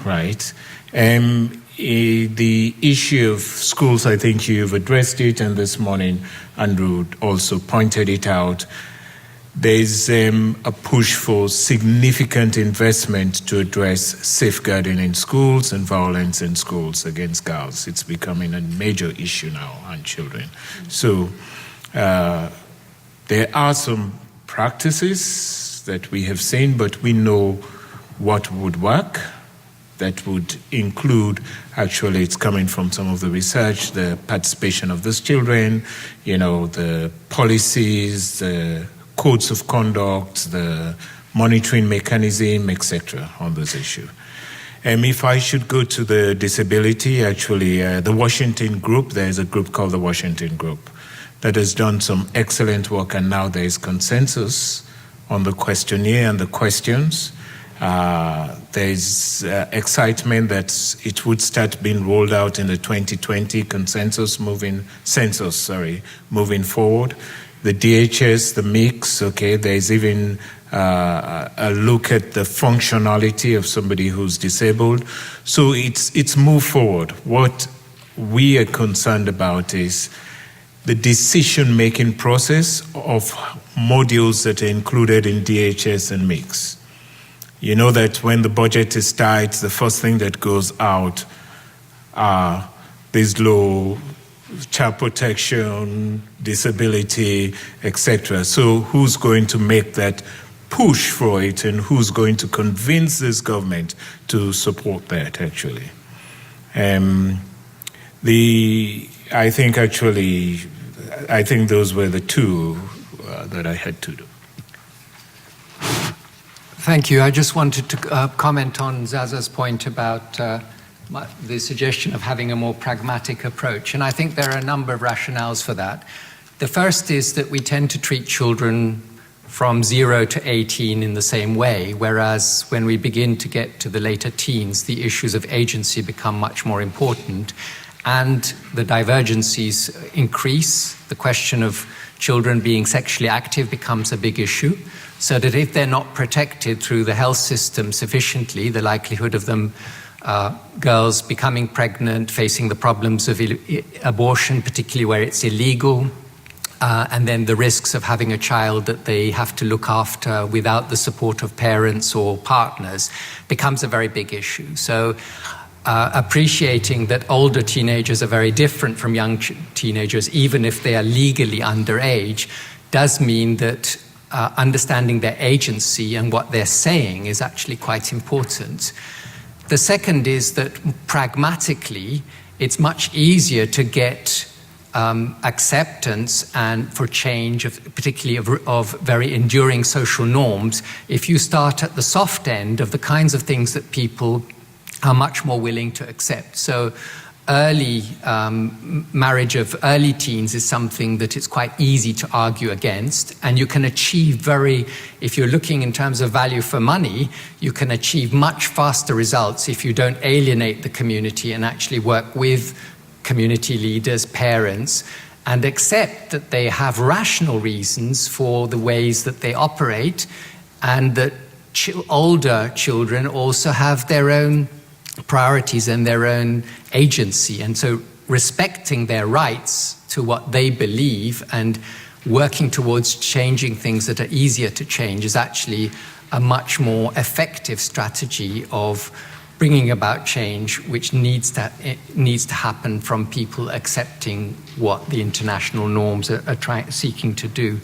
right? The issue of schools, I think you've addressed it, and this morning Andrew also pointed it out. There's a push for significant investment to address safeguarding in schools and violence in schools against girls. It's becoming a major issue now on children. So there are some practices that we have seen, but we know what would work. That would include, actually, it's coming from some of the research, the participation of these children, the policies, the codes of conduct, the monitoring mechanism, etc. on this issue. If I should go to the disability, actually, the Washington Group, there's a group called the Washington Group that has done some excellent work, and now there is consensus on the questionnaire and the questions. There's excitement that it would start being rolled out in the 2020 census moving forward. The DHS, the mix, okay, there's even a look at the functionality of somebody who's disabled. So it's moved forward. What we are concerned about is the decision-making process of modules that are included in DHS and mix. You know that when the budget is tight, the first thing that goes out are these low child protection, disability, etc. So who's going to make that push for it, and who's going to convince this government to support that, actually? I think those were the two that I had to do. Thank you. I just wanted to comment on Zaza's point about the suggestion of having a more pragmatic approach. And I think there are a number of rationales for that. The first is that we tend to treat children from 0 to 18 in the same way, whereas when we begin to get to the later teens, the issues of agency become much more important, and the divergencies increase. The question of children being sexually active becomes a big issue, so that if they're not protected through the health system sufficiently, the likelihood of them, girls becoming pregnant, facing the problems of abortion, particularly where it's illegal, and then the risks of having a child that they have to look after without the support of parents or partners, becomes a very big issue. So appreciating that older teenagers are very different from young teenagers, even if they are legally underage, does mean that understanding their agency and what they're saying is actually quite important. The second is that pragmatically, it's much easier to get acceptance and for change, particularly of very enduring social norms, if you start at the soft end of the kinds of things that people are much more willing to accept. So early marriage of early teens is something that it's quite easy to argue against, and you can achieve if you're looking in terms of value for money, you can achieve much faster results if you don't alienate the community and actually work with community leaders, parents, and accept that they have rational reasons for the ways that they operate, and that older children also have their own priorities and their own agency. And so respecting their rights to what they believe and working towards changing things that are easier to change is actually a much more effective strategy of bringing about change, which needs to happen from people accepting what the international norms are seeking to do.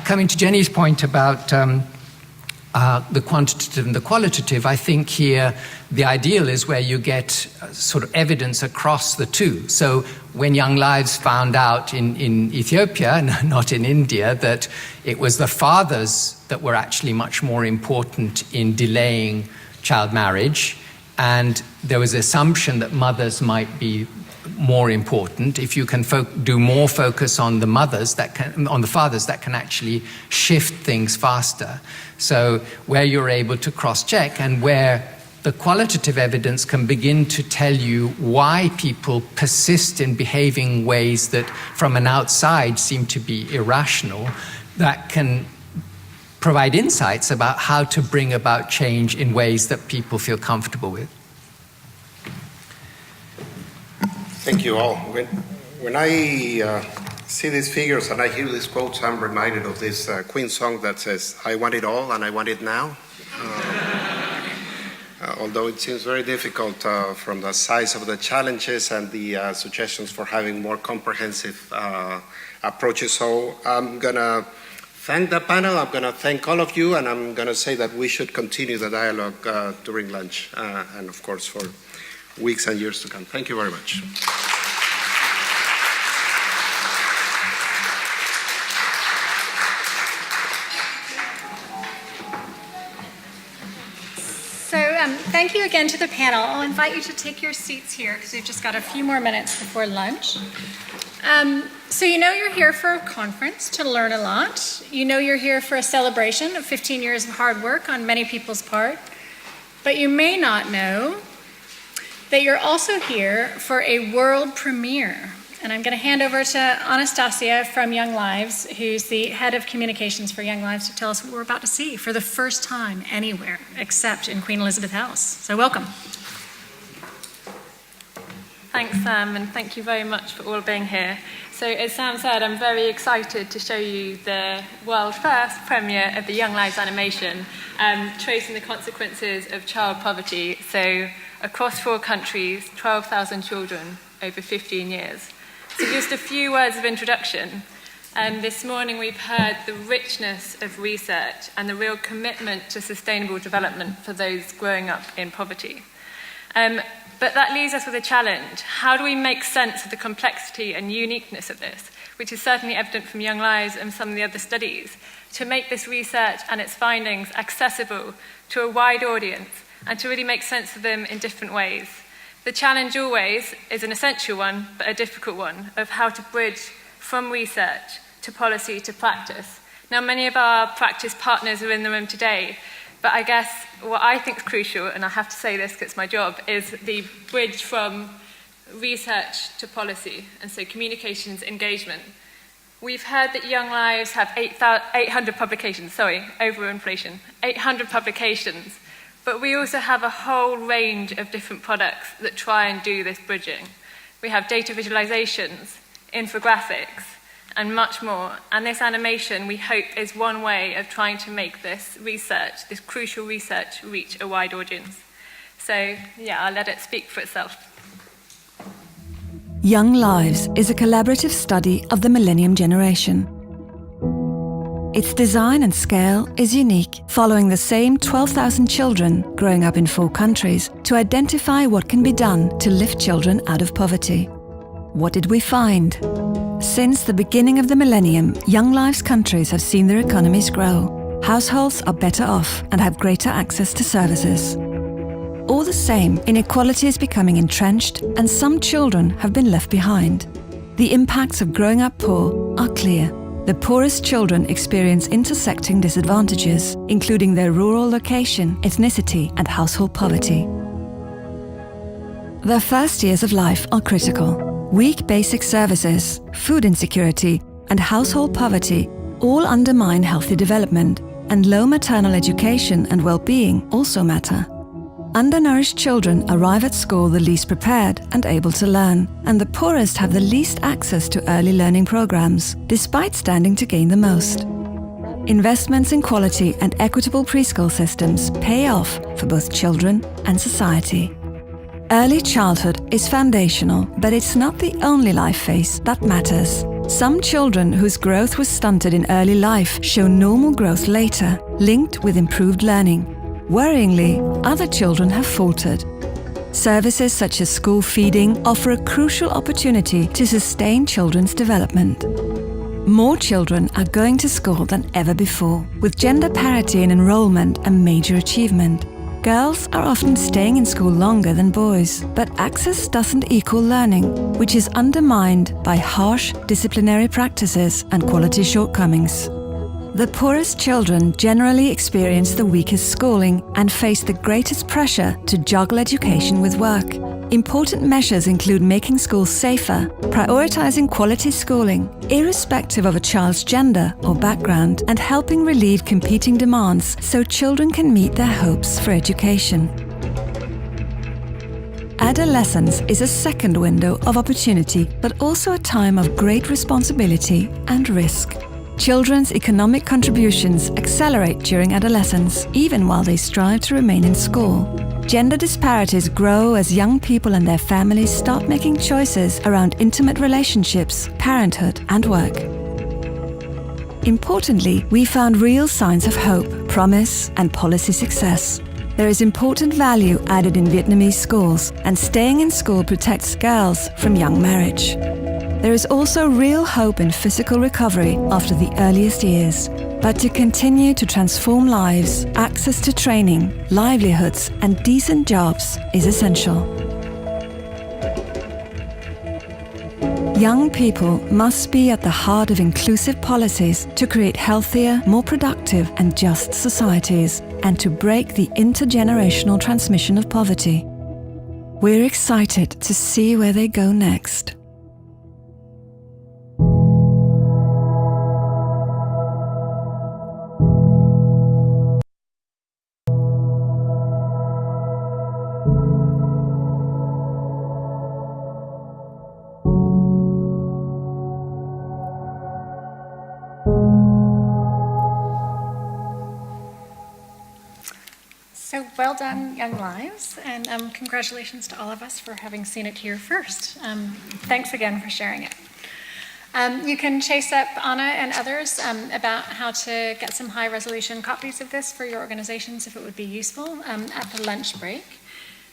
Coming to Jenny's point about the quantitative and the qualitative, I think here the ideal is where you get sort of evidence across the two. So when Young Lives found out in Ethiopia, not in India, that it was the fathers that were actually much more important in delaying child marriage, and there was an assumption that mothers might be more important. If you can do more focus on the fathers, that can actually shift things faster. So where you're able to cross-check and where the qualitative evidence can begin to tell you why people persist in behaving ways that from an outside seem to be irrational, that can provide insights about how to bring about change in ways that people feel comfortable with. Thank you all. When I see these figures and I hear these quotes, I'm reminded of this Queen song that says, "I want it all and I want it now." Although it seems very difficult from the size of the challenges and the suggestions for having more comprehensive approaches. So I'm going to thank the panel, I'm going to thank all of you, and I'm going to say that we should continue the dialogue during lunch and of course for weeks and years to come. Thank you very much. So thank you again to the panel. I'll invite you to take your seats here because we've just got a few more minutes before lunch. So you know you're here for a conference to learn a lot. You know you're here for a celebration of 15 years of hard work on many people's part. But you may not know that you're also here for a world premiere. And I'm going to hand over to Anastasia from Young Lives, who's the head of communications for Young Lives, to tell us what we're about to see for the first time anywhere except in Queen Elizabeth House. So welcome. Thanks, Sam, and thank you very much for all being here. So as Sam said, I'm very excited to show you the world first premiere of the Young Lives animation, tracing the consequences of child poverty. So across 4 countries, 12,000 children over 15 years. So just a few words of introduction. This morning we've heard the richness of research and the real commitment to sustainable development for those growing up in poverty. But that leaves us with a challenge. How do we make sense of the complexity and uniqueness of this, which is certainly evident from Young Lives and some of the other studies, to make this research and its findings accessible to a wide audience and to really make sense of them in different ways? The challenge always is an essential one, but a difficult one, of how to bridge from research to policy to practice. Now, many of our practice partners are in the room today, but I guess what I think is crucial, and I have to say this because it's my job, is the bridge from research to policy, and so communications engagement. We've heard that Young Lives have 800 publications, overinflation, 800 publications, but we also have a whole range of different products that try and do this bridging. We have data visualizations, infographics, and much more. And this animation, we hope, is one way of trying to make this research, this crucial research, reach a wide audience. So, yeah, I'll let it speak for itself. Young Lives is a collaborative study of the Millennium Generation. Its design and scale is unique, following the same 12,000 children growing up in 4 countries to identify what can be done to lift children out of poverty. What did we find? Since the beginning of the millennium, Young Lives countries have seen their economies grow. Households are better off and have greater access to services. All the same, inequality is becoming entrenched and some children have been left behind. The impacts of growing up poor are clear. The poorest children experience intersecting disadvantages, including their rural location, ethnicity, and household poverty. Their first years of life are critical. Weak basic services, food insecurity, and household poverty all undermine healthy development, and low maternal education and well-being also matter. Undernourished children arrive at school the least prepared and able to learn, and the poorest have the least access to early learning programs, despite standing to gain the most. Investments in quality and equitable preschool systems pay off for both children and society. Early childhood is foundational, but it's not the only life phase that matters. Some children whose growth was stunted in early life show normal growth later, linked with improved learning. Worryingly, other children have faltered. Services such as school feeding offer a crucial opportunity to sustain children's development. More children are going to school than ever before, with gender parity in enrollment a major achievement. Girls are often staying in school longer than boys, but access doesn't equal learning, which is undermined by harsh disciplinary practices and quality shortcomings. The poorest children generally experience the weakest schooling and face the greatest pressure to juggle education with work. Important measures include making schools safer, prioritizing quality schooling, irrespective of a child's gender or background, and helping relieve competing demands so children can meet their hopes for education. Adolescence is a second window of opportunity, but also a time of great responsibility and risk. Children's economic contributions accelerate during adolescence, even while they strive to remain in school. Gender disparities grow as young people and their families start making choices around intimate relationships, parenthood, and work. Importantly, we found real signs of hope, promise, and policy success. There is important value added in Vietnamese schools, and staying in school protects girls from young marriage. There is also real hope in physical recovery after the earliest years. But to continue to transform lives, access to training, livelihoods, and decent jobs is essential. Young people must be at the heart of inclusive policies to create healthier, more productive, and just societies, and to break the intergenerational transmission of poverty. We're excited to see where they go next. So well done, Young Lives, and congratulations to all of us for having seen it here first. Thanks again for sharing it. You can chase up Anna and others about how to get some high-resolution copies of this for your organizations if it would be useful at the lunch break.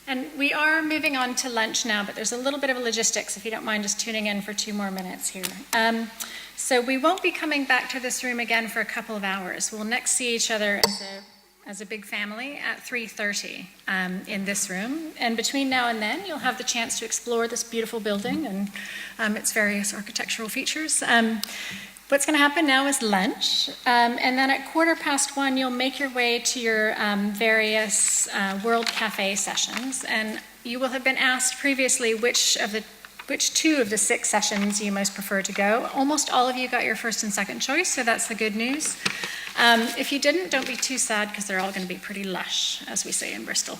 And we are moving on to lunch now, but there's a little bit of a logistics, if you don't mind just tuning in for 2 more minutes here. So we won't be coming back to this room again for a couple of hours. We'll next see each other as a big family at 3:30 in this room. And between now and then, you'll have the chance to explore this beautiful building and its various architectural features. What's going to happen now is lunch, and then at 1:15, you'll make your way to your various World Cafe sessions, and you will have been asked previously which 2 of the 6 sessions you most prefer to go. Almost all of you got your first and second choice, so that's the good news. If you didn't, don't be too sad, because they're all going to be pretty lush, as we say in Bristol.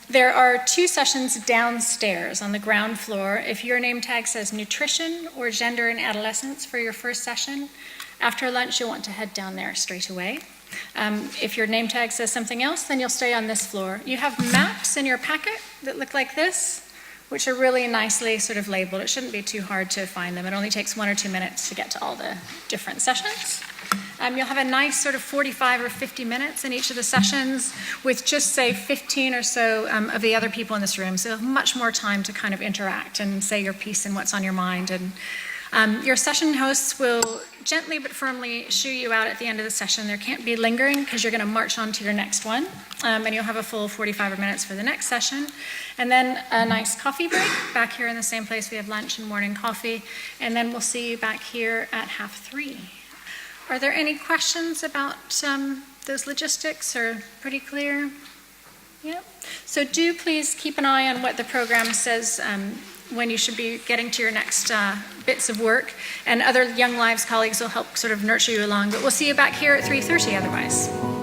There are 2 sessions downstairs on the ground floor. If your name tag says nutrition or gender and adolescence for your first session, after lunch you'll want to head down there straight away. If your name tag says something else, then you'll stay on this floor. You have maps in your packet that look like this, which are really nicely sort of labeled. It shouldn't be too hard to find them. It only takes 1 or 2 minutes to get to all the different sessions. You'll have a nice sort of 45 or 50 minutes in each of the sessions with just, say, 15 or so of the other people in this room. So you'll have much more time to kind of interact and say your piece and what's on your mind. And Your session hosts will gently but firmly shoo you out at the end of the session. There can't be lingering because you're going to march on to your next one, and you'll have a full 45 minutes for the next session. And then a nice coffee break back here in the same place. We have lunch and morning coffee, and then we'll see you back here at 2:30. Are there any questions about those logistics, or pretty clear? Yeah. So do please keep an eye on what the program says when you should be getting to your next bits of work, and other Young Lives colleagues will help sort of nurture you along. But we'll see you back here at 3:30 otherwise.